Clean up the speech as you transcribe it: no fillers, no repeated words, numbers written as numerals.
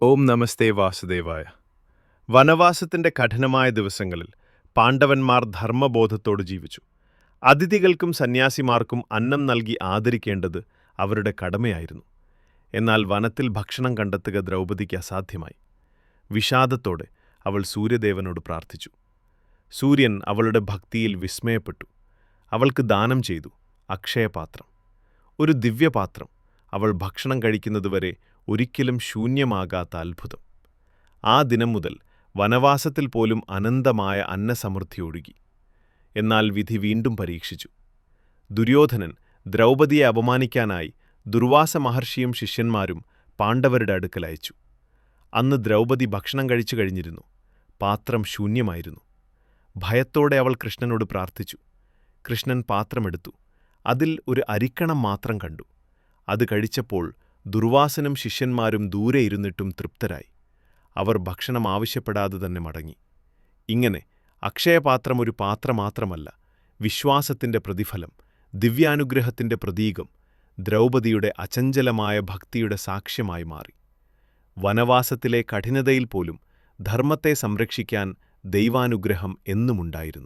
ഓം നമസ്തേ വാസുദേവായ. വനവാസത്തിന്റെ കഠിനമായ ദിവസങ്ങളിൽ പാണ്ഡവന്മാർ ധർമ്മബോധത്തോട് ജീവിച്ചു. അതിഥികൾക്കും സന്യാസിമാർക്കും അന്നം നൽകി ആദരിക്കേണ്ടത് അവരുടെ കടമയായിരുന്നു. എന്നാൽ വനത്തിൽ ഭക്ഷണം കണ്ടെത്തുക ദ്രൗപദിക്ക് അസാധ്യമായി. വിഷാദത്തോടെ അവൾ സൂര്യദേവനോട് പ്രാർത്ഥിച്ചു. സൂര്യൻ അവളുടെ ഭക്തിയിൽ വിസ്മയപ്പെട്ടു. അവൾക്ക് ദാനം ചെയ്തു അക്ഷയപാത്രം, ഒരു ദിവ്യപാത്രം, അവൾ ഭക്ഷണം കഴിക്കുന്നതുവരെ ഒരിക്കലും ശൂന്യമാകാത്ത അത്ഭുതം. ആ ദിനം മുതൽ വനവാസത്തിൽ പോലും അനന്തമായ അന്നസമൃദ്ധി ഒഴുകി. എന്നാൽ വിധി വീണ്ടും പരീക്ഷിച്ചു. ദുര്യോധനൻ ദ്രൗപദിയെ അപമാനിക്കാനായി ദുർവാസ മഹർഷിയും ശിഷ്യന്മാരും പാണ്ഡവരുടെ അടുക്കൽ അയച്ചു. അന്ന് ദ്രൗപദി ഭക്ഷണം കഴിച്ചു കഴിഞ്ഞിരുന്നു. പാത്രം ശൂന്യമായിരുന്നു. ഭയത്തോടെ അവൾ കൃഷ്ണനോട് പ്രാർത്ഥിച്ചു. കൃഷ്ണൻ പാത്രമെടുത്തു. അതിൽ ഒരു അരിക്കണം മാത്രം കണ്ടു. അത് കഴിച്ചപ്പോൾ ദുർവാസനും ശിഷ്യന്മാരും ദൂരെ ഇരുന്നിട്ടും തൃപ്തരായി. അവർ ഭക്ഷണം ആവശ്യപ്പെടാതെ തന്നെ മടങ്ങി. ഇങ്ങനെ അക്ഷയപാത്രം ഒരു പാത്രം മാത്രമല്ല, വിശ്വാസത്തിന്റെ പ്രതിഫലം, ദിവ്യാനുഗ്രഹത്തിന്റെ പ്രതീകം, ദ്രൗപദിയുടെ അചഞ്ചലമായ ഭക്തിയുടെ സാക്ഷ്യമായി മാറി. വനവാസത്തിലെ കഠിനതയിൽ പോലും ധർമ്മത്തെ സംരക്ഷിക്കാൻ ദൈവാനുഗ്രഹം എന്നുമുണ്ടായിരുന്നു.